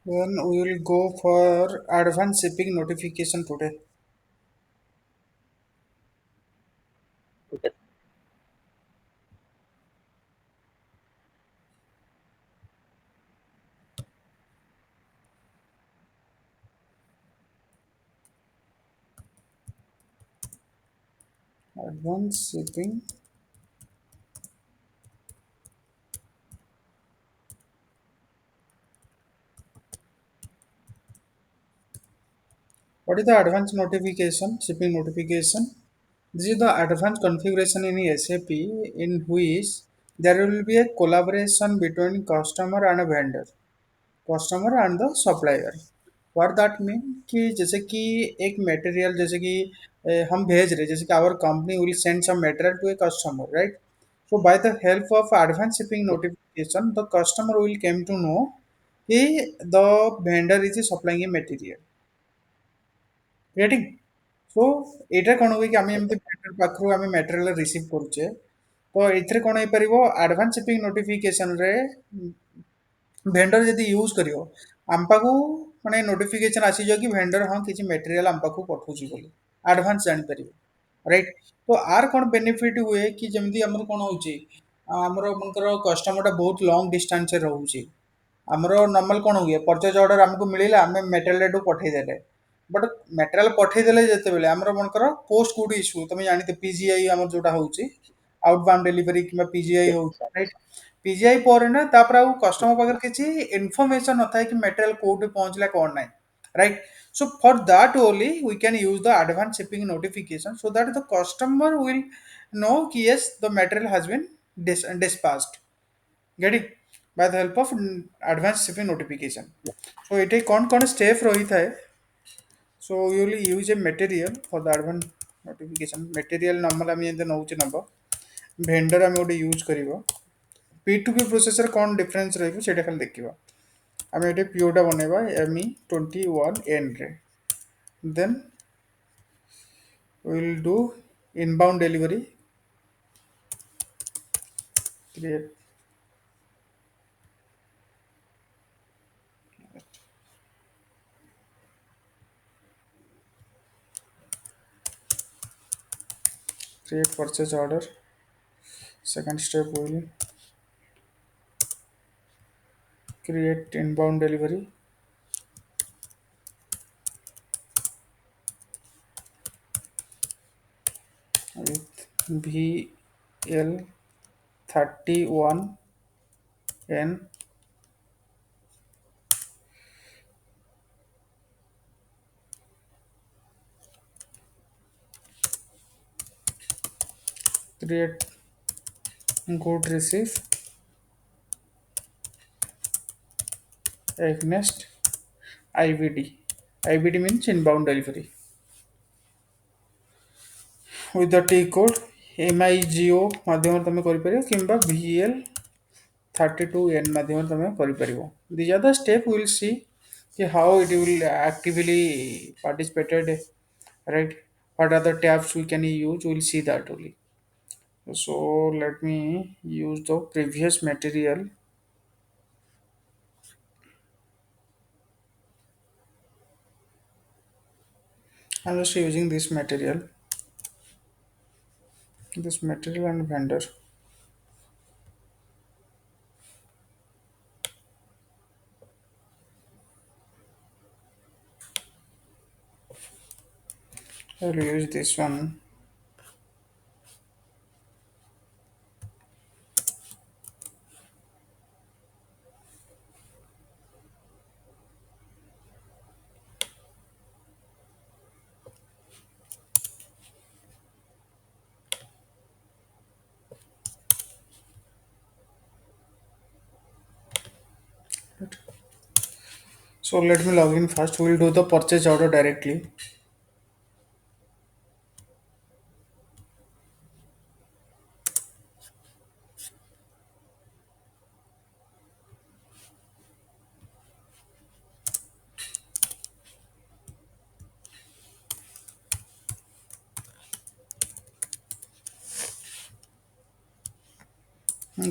Then we will go for advanced shipping notification today. Okay. Advanced shipping. What is the advanced notification? Shipping notification. This is the advanced configuration in SAP in which there will be a collaboration between customer and a vendor, customer and the supplier. What that mean कि जैसे कि एक material जैसे कि हम भेज रहे जैसे कि our company will send some material to a customer right so by the help of advanced shipping Yes. notification the customer will came to know कि the vendor is supplying a material getting so ଏଇଟା କ'ଣ ହୁଏ କି ଆମେ ଏମିତି vendor ପାଖରୁ ଆମେ material receive କରୁଛେ ତ ଏଥିରେ କ'ଣ ହେଇପାରିବ ଆଡଭାନ୍ସ ସିପିଂ ନୋଟିଫିକେସନରେ ଭେଣ୍ଡର ଯଦି ୟୁଜ୍ କରିବ ଆମ ପାଖକୁ ମାନେ ନୋଟିଫିକେସନ ଆସିଯିବ କି ଭେଣ୍ଡର ହଁ କିଛି ମେଟେରିଆଲ ଆମ ପାଖକୁ ପଠଉଛି ବୋଲି ଆଡଭାନ୍ସ ଜାଣିପାରିବ ରାଇଟ୍ ତ ଆର କ'ଣ ବେନିଫିଟ୍ ହୁଏ କି ଯେମିତି ଆମର କ'ଣ ହେଉଛି ଆମର ମନେକର କଷ୍ଟମରଟା ବହୁତ ଲଙ୍ଗ ଡିଷ୍ଟାନ୍ସରେ ରହୁଛି ଆମର ନର୍ମାଲ କ'ଣ ହୁଏ ପରଚେଜ ଅର୍ଡର ଆମକୁ ମିଳିଲା ଆମେ ମେଟେରିଆଲ ଏଠୁ ପଠେଇଦେଲେ ବଟ୍ ମେଟେରିଆଲ ପଠେଇଦେଲେ ଯେତେବେଳେ ଆମର ମନେକର ପୋଷ୍ଟ କୋଡ଼ ଇସ୍ୟୁ ତମେ ଜାଣିଥିବ ପିଜିଆଇ ଆମର ଯୋଉଟା ହେଉଛି ଆଉଟବାଉଣ୍ଡ ଡେଲିଭରି କିମ୍ବା ପିଜିଆଇ Yes. ହେଉଛି ରାଇଟ୍ ପିଜିଆଇ ପରେ ନା ତାପରେ ଆଉ କଷ୍ଟମର ପାଖରେ କିଛି ଇନଫର୍ମେସନ ନଥାଏ କି ମେଟେରିଆଲ କୋଉଠି ପହଞ୍ଚିଲା କ'ଣ ନାହିଁ right so for that only we can use the advanced shipping notification so that the customer will know ki yes the material has been dispatched getting by the help of advanced shipping notification so ଏଠି କ'ଣ step ରହିଥାଏ so we will use a material for the advanced notification material normal ଆମେ ଯେମିତି ନେଉଛେ ନେବ vendor ଆମେ ଗୋଟେ use କରିବ P2P processor କ'ଣ ଡିଫରେନ୍ସ ରହିବ ସେଇଟା ଖାଲି ଦେଖିବା ଆମେ ଏଠି ପିଓଟା ବନେଇବା ME21N ରେ then we will do inbound delivery create create purchase order second step we will create inbound delivery with VL31N create good receive against IVD IVD means inbound delivery with the T code MIGO ମାଧ୍ୟମରେ ତମେ କରିପାରିବ କିମ୍ବା VL32N ମାଧ୍ୟମରେ ତମେ କରିପାରିବ these are the step we will see कि how it will actively participated right what are the tabs we can use we will see that only so let me use the previous material I'm just using this material and vendor I'll use this one so let me log in first we'll do the purchase order directly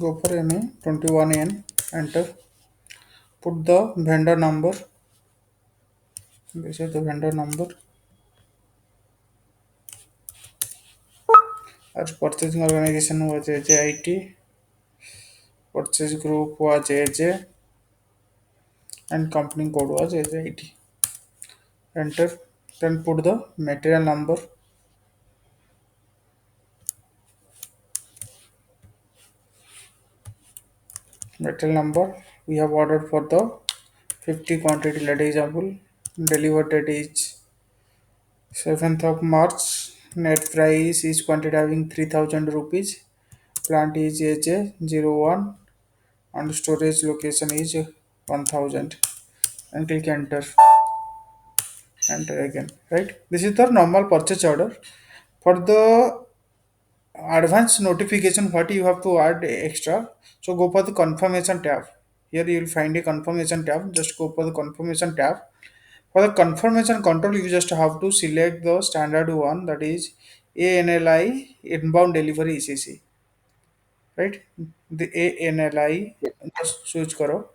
go for MA21N enter Put the vendor number. This is the vendor number. As purchasing organization was AJIT, purchase group was AJ, and company code was AJIT. Enter. Then put the material number. Material number. We have ordered for the 50 quantity. Let example. Delivered date is 7th of March. Net price is quantity having 3000 rupees. Plant is AJ01 and storage location is 1000. And click enter again, right? This is the normal purchase order. For the advanced notification, what you have to add extra, so go for the confirmation tab. Here you will find a confirmation tab. Just go for the confirmation tab. For the confirmation control, you just have to select the standard one, that is ANLI, inbound delivery ECC, right? The ANLI Yes. just choose करो.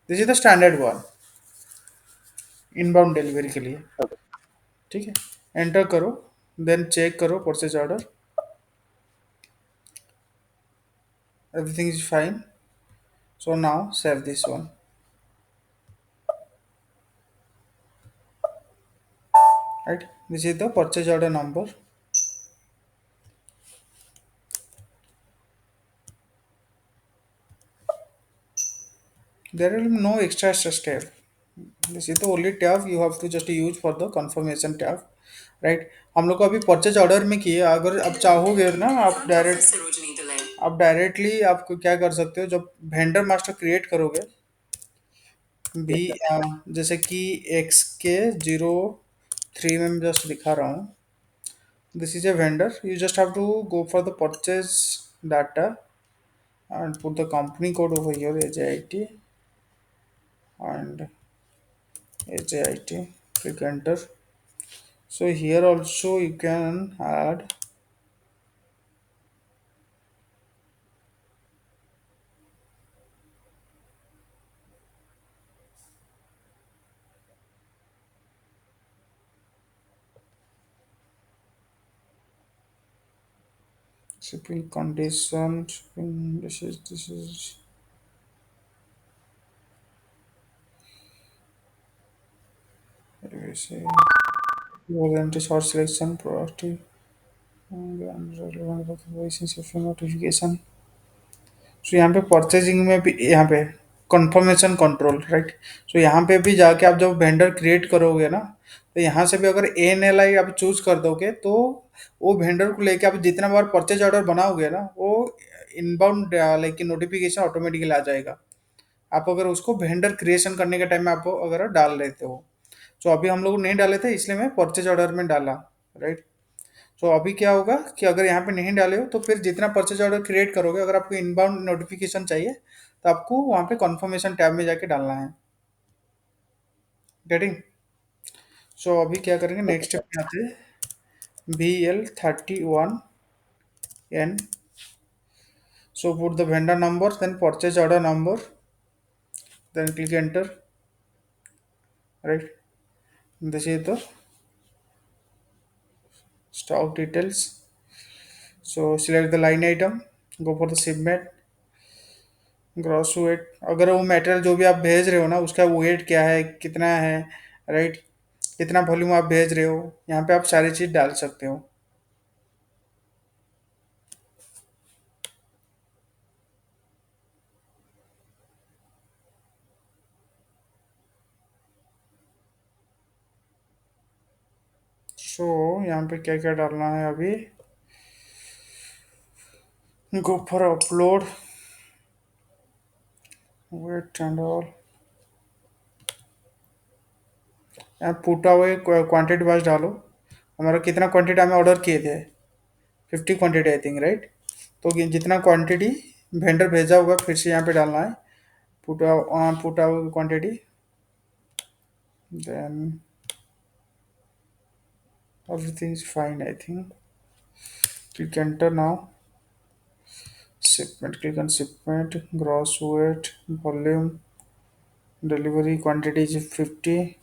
This is the standard one, inbound delivery के लिए. Okay. ठीक है, enter करो. Then check करो purchase order. Everything is fine. So now save this one, right? This is the purchase order number. There will be no extra step. This is the only tab you have to just use for the confirmation tab, right? हम लोग को अभी purchase order में किए. अगर आप चाहोगे ना, आप डायरेक्टली आप क्या कर सकते हो, जब वेंडर मास्टर क्रिएट करोगे भी, Yes, sir. जैसे कि XK03 में मैं जस्ट दिखा रहा हूँ. This is a vendor. You just have to go for the purchase data and put the company code over here, AJIT and AJIT. Click enter. So here also you can add shipping condition. Shipping, this is what do we say? Warranty short selection, proactive, and relevant shipping notification. सो यहाँ पे purchasing में भी, यहाँ पे confirmation control, right? सो यहाँ पे भी जाके आप जब वेंडर क्रिएट करोगे ना, तो यहाँ से भी अगर ANLI आप चूज कर दोगे, तो वो वेंडर को लेके आप जितना बार परचेज ऑर्डर बनाओगे ना, वो इनबाउंड लाइक नोटिफिकेशन ऑटोमेटिकली आ जाएगा. आप अगर उसको वेंडर क्रिएशन करने के टाइम में आप अगर डाल लेते हो. तो अभी हम लोग नहीं डाले थे, इसलिए मैं परचेज ऑर्डर में डाला, राइट? तो अभी क्या होगा कि अगर यहाँ पे नहीं डाले हो, तो फिर जितना परचेज ऑर्डर क्रिएट करोगे, अगर आपको इनबाउंड नोटिफिकेशन चाहिए, तो आपको वहाँ पे कन्फर्मेशन टैब में जाके डालना है. गेटिंग? सो अभी क्या करेंगे, Okay, नेक्स्ट sir. स्टेप में आते हैं. BL31N. So put the vendor number, then purchase order number, then click enter, right? This is the stock details. So select the line item, go for the shipment, gross weight. अगर वो material जो भी आप भेज रहे हो ना, उसका वेट क्या है, कितना है, राइट? कितना वॉल्यूम आप भेज रहे हो, यहाँ पे आप सारी चीज़ डाल सकते हो. सो यहाँ पे क्या क्या डालना है अभी, go for upload, weight and all. यहाँ पुटा हुए क्वांटिटी वाइज डालो. हमारा कितना क्वांटिटी हमें ऑर्डर किए थे, 50 क्वांटिटी आई थिंक, राइट? तो जितना क्वांटिटी वेंडर भेजा होगा, फिर से यहाँ पे डालना है. पुटा हुआ quantity, then everything is fine I think. Click enter now. Shipment, click on shipment, gross weight, volume, Delivery quantity is 50,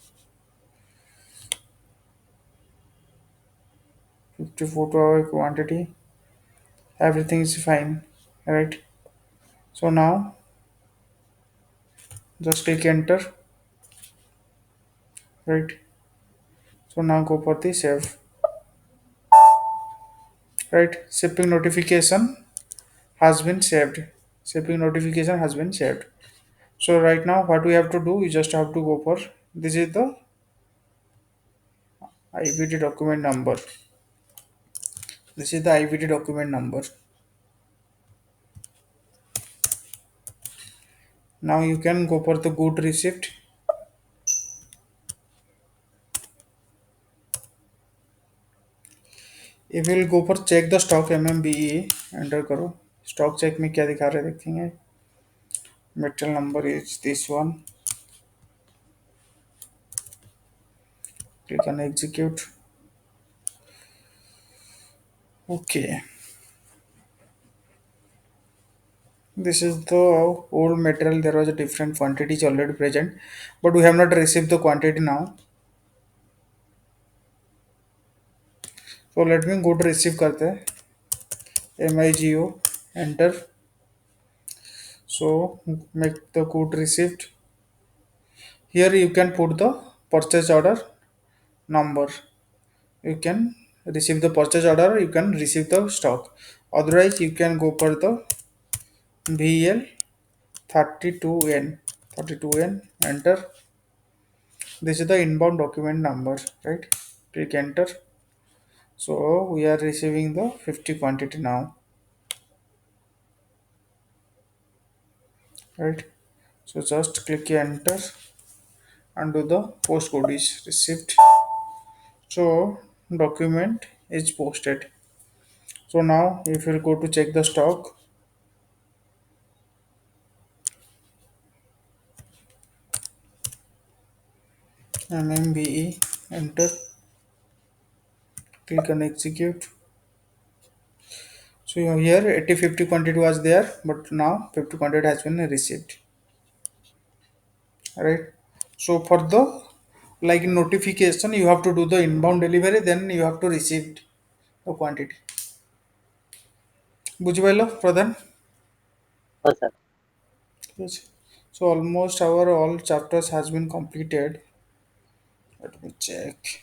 50 photo hour quantity. Everything is fine, right? So now just click enter, right? So now go for the save, right? Shipping notification has been saved. Shipping notification has been saved. So right now what we have to do, we just have to go for, this is the IVD document number. This is the IVD document number. Now you can go for the good receipt. If you will go for check the stock MMBE, enter करो. Stock check में क्या दिखा रहे हैं देखेंगे. Metal number is this one. Click on execute. Okay, this is the old material. There was a different quantities already present, but we have not received the quantity now. So let me go to receive करते हैं. MIGO enter. So make the code received. Here you can put the purchase order number. You can receive the purchase order. You can receive the stock. Otherwise, you can go for the VL 32N. 32N enter. This is the inbound document number, right? Click enter. So we are receiving the 50 quantity now, right? So just click enter and do the postcode is received. So document is posted. So now if you go to check the stock, MMBE enter, click on execute. So here 80-50 quantity was there, but now 50 quantity has been received, right? So for the like notification, you have to do the inbound delivery, then you have to receive the quantity. বুঝিপাইল প্রধান? हाँ sir. Yes. So almost our all chapters has been completed. Let me check.